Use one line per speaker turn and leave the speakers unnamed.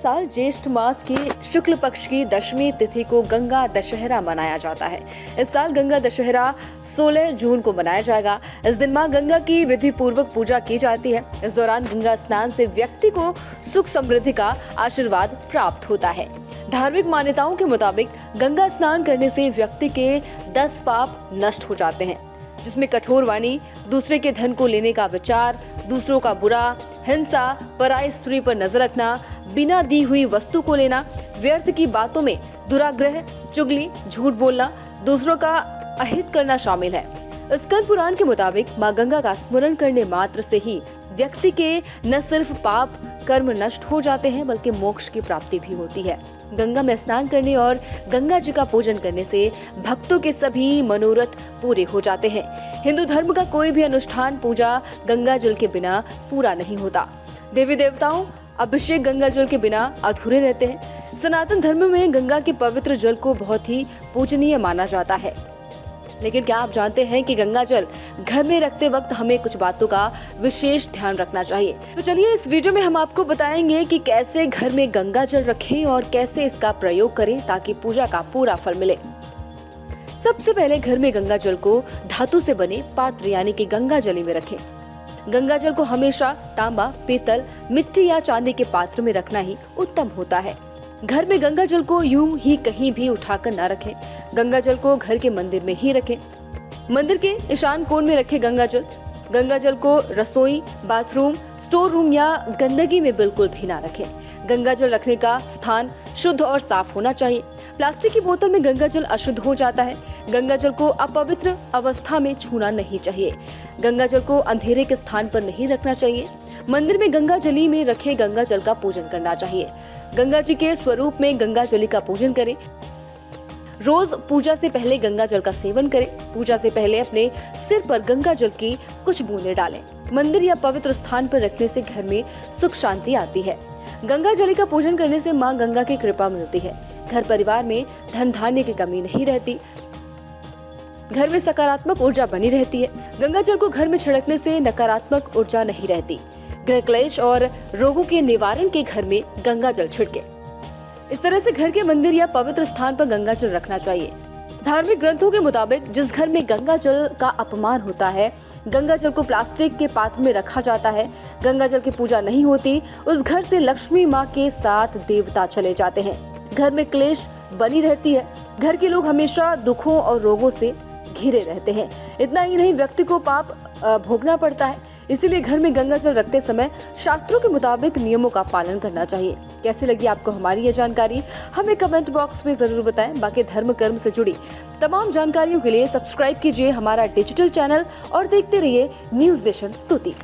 साल ज्येष्ठ मास के शुक्ल पक्ष की दशमी तिथि को गंगा दशहरा मनाया जाता है। इस साल गंगा दशहरा 16 जून को मनाया जाएगा। इस दिन मां गंगा की विधि पूर्वक पूजा की जाती है। इस दौरान गंगा स्नान से व्यक्ति को सुख समृद्धि का आशीर्वाद प्राप्त होता है। धार्मिक मान्यताओं के मुताबिक गंगा स्नान करने से व्यक्ति के 10 पाप नष्ट हो जाते हैं, जिसमें कठोर वाणी, दूसरे के धन को लेने का विचार, दूसरों का बुरा, हिंसा, पराई स्त्री पर नजर रखना, बिना दी हुई वस्तु को लेना, व्यर्थ की बातों में दुराग्रह, चुगली, झूठ बोलना, दूसरों का अहित करना शामिल है। स्कंद पुराण के मुताबिक मां गंगा का स्मरण करने मात्र से ही व्यक्ति के न सिर्फ पाप कर्म नष्ट हो जाते हैं, बल्कि मोक्ष की प्राप्ति भी होती है। गंगा में स्नान करने और गंगा जी का पूजन करने से भक्तों के सभी मनोरथ पूरे हो जाते हैं। हिंदू धर्म का कोई भी अनुष्ठान पूजा गंगा जल के बिना पूरा नहीं होता। देवी देवताओं अभिषेक गंगा जल के बिना अधूरे रहते हैं। सनातन धर्म में गंगा के पवित्र जल को बहुत ही पूजनीय माना जाता है। लेकिन क्या आप जानते हैं कि गंगा जल घर में रखते वक्त हमें कुछ बातों का विशेष ध्यान रखना चाहिए। तो चलिए इस वीडियो में हम आपको बताएंगे कि कैसे घर में गंगा जल रखें और कैसे इसका प्रयोग करें ताकि पूजा का पूरा फल मिले। सबसे पहले घर में गंगा जल को धातु से बने पात्र यानी कि गंगा जली में रखें। गंगा जल को हमेशा तांबा, पीतल, मिट्टी या चांदी के पात्र में रखना ही उत्तम होता है। घर में गंगा जल को यूं ही कहीं भी उठाकर न रखें। गंगा जल को घर के मंदिर में ही रखें। मंदिर के ईशान कोण में रखें गंगा जल। गंगा जल को रसोई, बाथरूम, स्टोर रूम या गंदगी में बिल्कुल भी ना रखें। गंगा जल रखने का स्थान शुद्ध और साफ होना चाहिए। प्लास्टिक की बोतल में गंगा जल अशुद्ध हो जाता है। गंगा जल को अपवित्र अवस्था में छूना नहीं चाहिए। गंगा जल को अंधेरे के स्थान पर नहीं रखना चाहिए। मंदिर में गंगा जली में रखे गंगा जल का पूजन करना चाहिए। गंगा जी के स्वरूप में गंगा जली का पूजन करें। रोज पूजा से पहले गंगा जल का सेवन करें। पूजा से पहले अपने सिर पर गंगा जल की कुछ बूंदें डालें। मंदिर या पवित्र स्थान पर रखने से घर में सुख शांति आती है। गंगा जली का पूजन करने से मां गंगा की कृपा मिलती है। घर परिवार में धन धान्य की कमी नहीं रहती। घर में सकारात्मक ऊर्जा बनी रहती है। गंगा जल को घर में छिड़कने से नकारात्मक ऊर्जा नहीं रहती। गृह क्लेश और रोगों के निवारण के घर में गंगा जल छिड़के। इस तरह से घर के मंदिर या पवित्र स्थान पर गंगा जल रखना चाहिए। धार्मिक ग्रंथों के मुताबिक जिस घर में गंगा जल का अपमान होता है, गंगा जल को प्लास्टिक के पात्र में रखा जाता है, गंगा जल की पूजा नहीं होती, उस घर से लक्ष्मी माँ के साथ देवता चले जाते हैं। घर में क्लेश बनी रहती है। घर के लोग हमेशा दुखों और रोगों से घिरे रहते हैं। इतना ही नहीं, व्यक्ति को पाप भोगना पड़ता है। इसीलिए घर में गंगा जल रखते समय शास्त्रों के मुताबिक नियमों का पालन करना चाहिए। कैसी लगी आपको हमारी ये जानकारी, हमें कमेंट बॉक्स में जरूर बताएं। बाकी धर्म कर्म से जुड़ी तमाम जानकारियों के लिए सब्सक्राइब कीजिए हमारा डिजिटल चैनल और देखते रहिए न्यूज़ नेशन स्तुति।